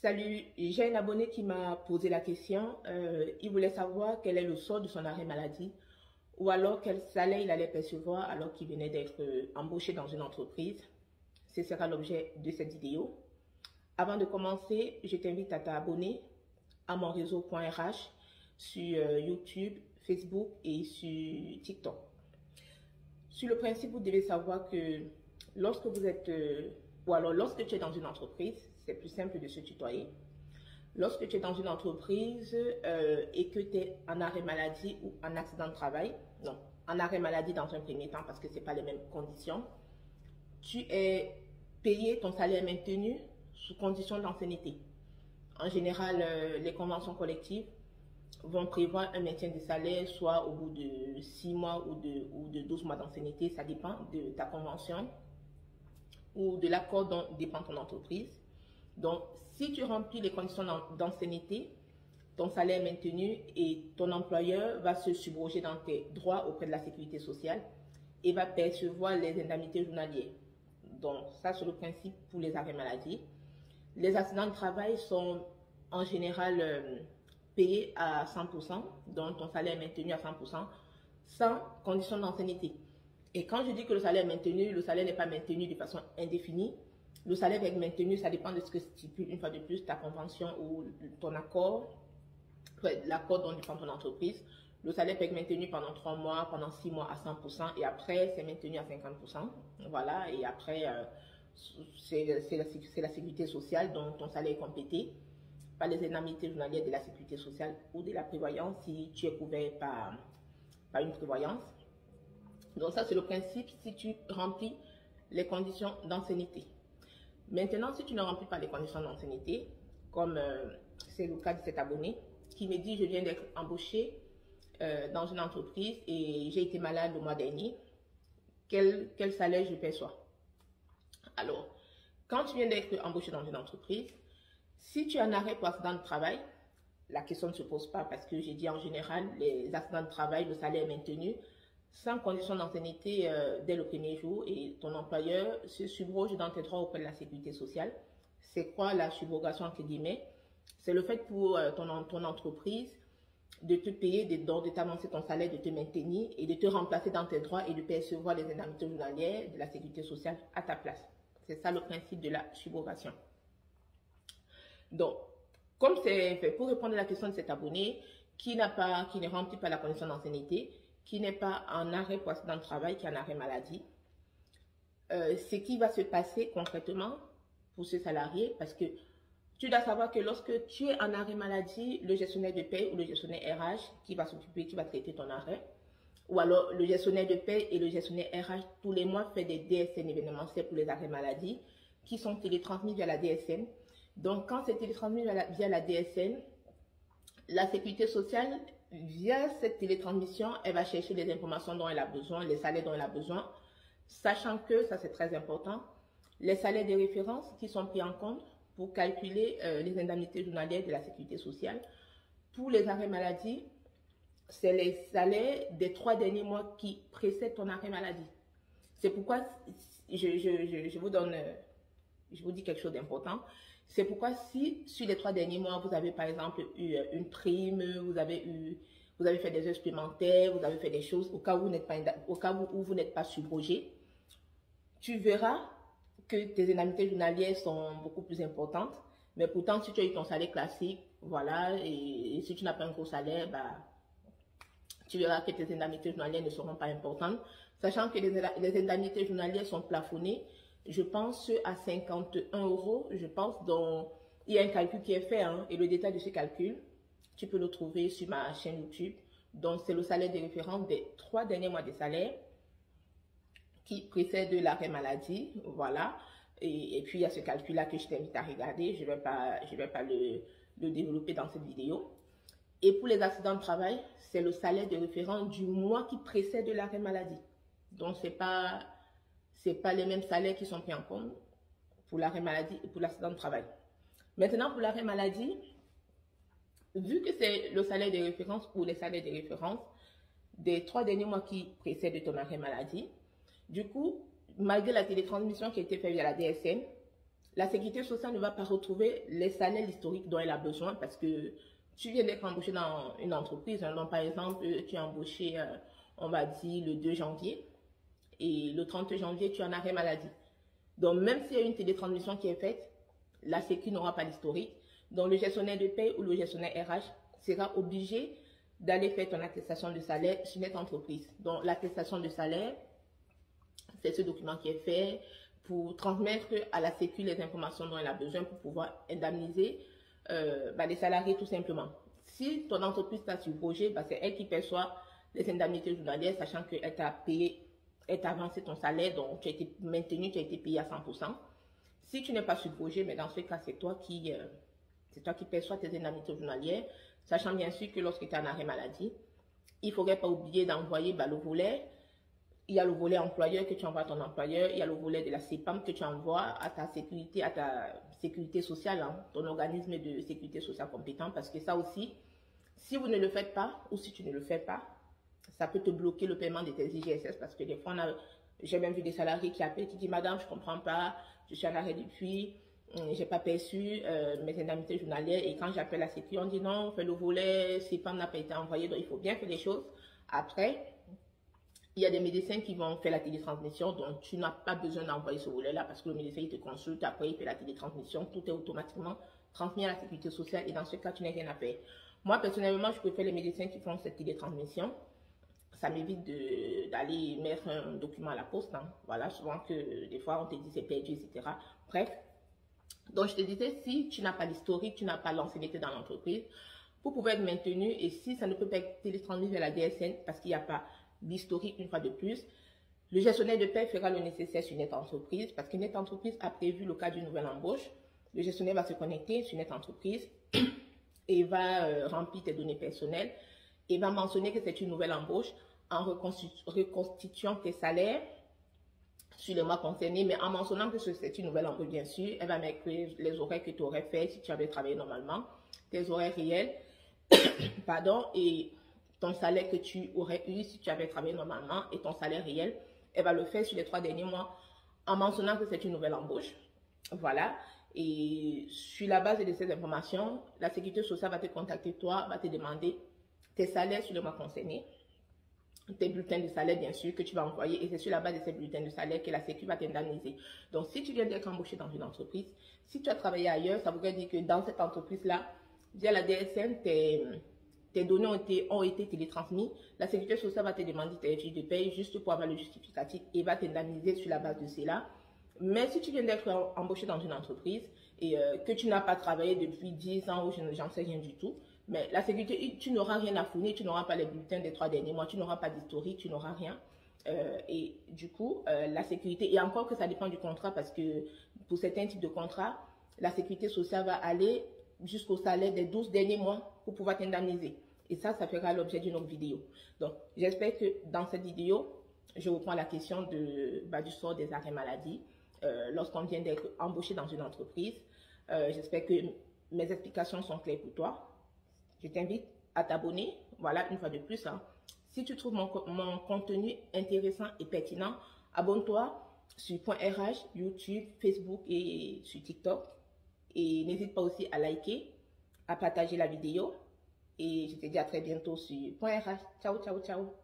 Salut, j'ai un abonné qui m'a posé la question. Il voulait savoir quel est le sort de son arrêt maladie ou alors quel salaire il allait percevoir alors qu'il venait d'être embauché dans une entreprise. Ce sera l'objet de cette vidéo. Avant de commencer, je t'invite à t'abonner à mon réseau.rh sur YouTube, Facebook et sur TikTok. Sur le principe, vous devez savoir que lorsque vous êtes, lorsque tu es dans une entreprise, c'est plus simple de se tutoyer. Lorsque tu es dans une entreprise et que tu es en arrêt maladie ou en accident de travail, non, en arrêt maladie dans un premier temps parce que ce n'est pas les mêmes conditions, tu es payé, ton salaire est maintenu sous condition d'ancienneté. En général, les conventions collectives vont prévoir un maintien de salaire soit au bout de 6 mois ou de 12 mois d'ancienneté, ça dépend de ta convention ou de l'accord dont dépend ton entreprise. Donc, si tu remplis les conditions d'ancienneté, ton salaire est maintenu et ton employeur va se subroger dans tes droits auprès de la sécurité sociale et va percevoir les indemnités journalières. Donc, ça, c'est le principe pour les arrêts maladie. Les accidents de travail sont en général payés à 100%, donc ton salaire est maintenu à 100%, sans condition d'ancienneté. Et quand je dis que le salaire est maintenu, le salaire n'est pas maintenu de façon indéfinie. Le salaire va être maintenu, ça dépend de ce que stipule une fois de plus ta convention ou ton accord, l'accord dont dépend ton entreprise. Le salaire peut être maintenu pendant 3 mois, pendant 6 mois à 100% et après c'est maintenu à 50%. Voilà, et après c'est la sécurité sociale dont ton salaire est complété par les indemnités journalières de la sécurité sociale ou de la prévoyance si tu es couvert par une prévoyance. Donc ça c'est le principe si tu remplis les conditions d'ancienneté. Maintenant, si tu ne remplis pas les conditions d'ancienneté, comme c'est le cas de cet abonné, qui me dit je viens d'être embauché dans une entreprise et j'ai été malade le mois dernier, quel salaire je perçois? Alors, quand tu viens d'être embauché dans une entreprise, si tu es en arrêt pour accident de travail, la question ne se pose pas parce que j'ai dit en général, les accidents de travail, le salaire est maintenu sans condition d'ancienneté dès le premier jour et ton employeur se subroge dans tes droits auprès de la sécurité sociale. C'est quoi la subrogation entre guillemets? C'est le fait pour ton entreprise de te payer, de t'avancer ton salaire, de te maintenir et de te remplacer dans tes droits et de percevoir les indemnités journalières de la sécurité sociale à ta place. C'est ça le principe de la subrogation. Donc, comme c'est fait pour répondre à la question de cet abonné qui ne remplit pas la condition d'ancienneté, qui n'est pas en arrêt pour accident de travail, qui est en arrêt maladie, ce qui va se passer concrètement pour ce salarié, parce que tu dois savoir que lorsque tu es en arrêt maladie, le gestionnaire de paie ou le gestionnaire RH qui va s'occuper, qui va traiter ton arrêt, ou alors le gestionnaire de paie et le gestionnaire RH tous les mois fait des DSN événementiels pour les arrêts maladie qui sont télétransmis via la DSN. Donc quand c'est télétransmis via la DSN, la sécurité sociale, via cette télétransmission, elle va chercher les informations dont elle a besoin, les salaires dont elle a besoin, sachant que, ça c'est très important, les salaires de référence qui sont pris en compte pour calculer les indemnités journalières de la sécurité sociale. Pour les arrêts maladie, c'est les salaires des 3 derniers mois qui précèdent ton arrêt maladie. C'est pourquoi je vous dis quelque chose d'important. C'est pourquoi si sur les 3 derniers mois, vous avez par exemple eu une prime, vous avez fait des heures supplémentaires, vous avez fait des choses au cas où vous n'êtes pas subrogé, tu verras que tes indemnités journalières sont beaucoup plus importantes. Mais pourtant, si tu as eu ton salaire classique, voilà, et si tu n'as pas un gros salaire, tu verras que tes indemnités journalières ne seront pas importantes, sachant que les indemnités journalières sont plafonnées. Je pense à 51 €, je pense, dont il y a un calcul qui est fait, hein, et le détail de ce calcul, tu peux le trouver sur ma chaîne YouTube. Donc, c'est le salaire de référence des 3 derniers mois de salaire qui précède l'arrêt maladie, voilà. Et puis, il y a ce calcul-là que je t'invite à regarder. Je vais pas le développer dans cette vidéo. Et pour les accidents de travail, c'est le salaire de référence du mois qui précède l'arrêt maladie. Donc, c'est pas les mêmes salaires qui sont pris en compte pour l'arrêt maladie et pour l'accident de travail. Maintenant, pour l'arrêt maladie, vu que c'est le salaire de référence ou les salaires de référence des 3 derniers mois qui précèdent ton arrêt maladie, du coup, malgré la télétransmission qui a été faite via la DSN, la sécurité sociale ne va pas retrouver les salaires historiques dont elle a besoin parce que tu viens d'être embauché dans une entreprise. Hein, donc, par exemple, tu es embauché, on va dire, le 2 janvier et le 30 janvier, tu es en arrêt maladie. Donc, même s'il y a une télétransmission qui est faite, la Sécu n'aura pas l'historique. Donc, le gestionnaire de paie ou le gestionnaire RH sera obligé d'aller faire ton attestation de salaire sur notre entreprise. Donc, l'attestation de salaire, c'est ce document qui est fait pour transmettre à la Sécu les informations dont elle a besoin pour pouvoir indemniser les salariés tout simplement. Si ton entreprise t'a subroché, c'est elle qui perçoit les indemnités journalières, sachant qu'elle t'a payé, elle t'a avancé ton salaire, donc tu as été maintenu, tu as été payé à 100%. Si tu n'es pas subroché, mais dans ce cas, c'est toi qui perçois tes indemnités journalières, sachant bien sûr que lorsque tu es en arrêt maladie, il ne faudrait pas oublier d'envoyer le volet. Il y a le volet employeur que tu envoies à ton employeur, il y a le volet de la CEPAM que tu envoies à ta sécurité sociale, hein, ton organisme de sécurité sociale compétent, parce que ça aussi, si vous ne le faites pas, ou si tu ne le fais pas, ça peut te bloquer le paiement de tes IGSS, parce que des fois, j'ai même vu des salariés qui appellent, qui disent, madame, je ne comprends pas, je suis en arrêt depuis, je n'ai pas perçu mes indemnités journalières, et quand j'appelle la sécurité, on dit non, le volet CEPAM n'a pas été envoyé, donc il faut bien faire les choses. Après, il y a des médecins qui vont faire la télétransmission, donc tu n'as pas besoin d'envoyer ce volet-là parce que le médecin il te consulte, après il fait la télétransmission, tout est automatiquement transmis à la sécurité sociale et dans ce cas, tu n'as rien à faire. Moi, personnellement, je préfère les médecins qui font cette télétransmission. Ça m'évite d'aller mettre un document à la poste. Hein. Voilà, souvent que des fois on te dit c'est perdu, etc. Bref, donc je te disais, si tu n'as pas l'historique, tu n'as pas l'ancienneté dans l'entreprise, vous pouvez être maintenu et si ça ne peut pas être télétransmis vers la DSN parce qu'il n'y a pas l'historique une fois de plus, le gestionnaire de paie fera le nécessaire sur notre entreprise parce que notre entreprise a prévu le cas d'une nouvelle embauche. Le gestionnaire va se connecter sur notre entreprise et va remplir tes données personnelles et va mentionner que c'est une nouvelle embauche en reconstituant tes salaires sur les mois concernés, mais en mentionnant que c'est une nouvelle embauche, bien sûr, elle va mettre les horaires que tu aurais fait si tu avais travaillé normalement, tes horaires réels, pardon, et ton salaire que tu aurais eu si tu avais travaillé normalement et ton salaire réel, elle va le faire sur les 3 derniers mois en mentionnant que c'est une nouvelle embauche. Voilà. Et sur la base de ces informations, la sécurité sociale va te contacter, toi, va te demander tes salaires sur le mois concerné, tes bulletins de salaire, bien sûr, que tu vas envoyer. Et c'est sur la base de ces bulletins de salaire que la Sécu va t'indemniser. Donc, si tu viens d'être embauché dans une entreprise, si tu as travaillé ailleurs, ça voudrait dire que dans cette entreprise-là, via la DSN, tes données ont été télétransmises. La sécurité sociale va te demander tes fiches de paye juste pour avoir le justificatif et va t'indemniser sur la base de cela. Mais si tu viens d'être embauché dans une entreprise et que tu n'as pas travaillé depuis 10 ans ou j'en sais rien du tout, mais la sécurité, tu n'auras rien à fournir, tu n'auras pas les bulletins des 3 derniers mois, tu n'auras pas d'historique, tu n'auras rien. Et du coup, la sécurité, et encore que ça dépend du contrat parce que pour certains types de contrats, la sécurité sociale va aller jusqu'au salaire des 12 derniers mois pour pouvoir t'indemniser. Et ça fera l'objet d'une autre vidéo. Donc, j'espère que dans cette vidéo, je reprends la question du sort des arrêts maladie lorsqu'on vient d'être embauché dans une entreprise. J'espère que mes explications sont claires pour toi. Je t'invite à t'abonner, voilà, une fois de plus. Hein. Si tu trouves mon contenu intéressant et pertinent, abonne-toi sur .rh, YouTube, Facebook et sur TikTok. Et n'hésite pas aussi à liker, à partager la vidéo. Et je te dis à très bientôt sur .rh. Ciao, ciao, ciao.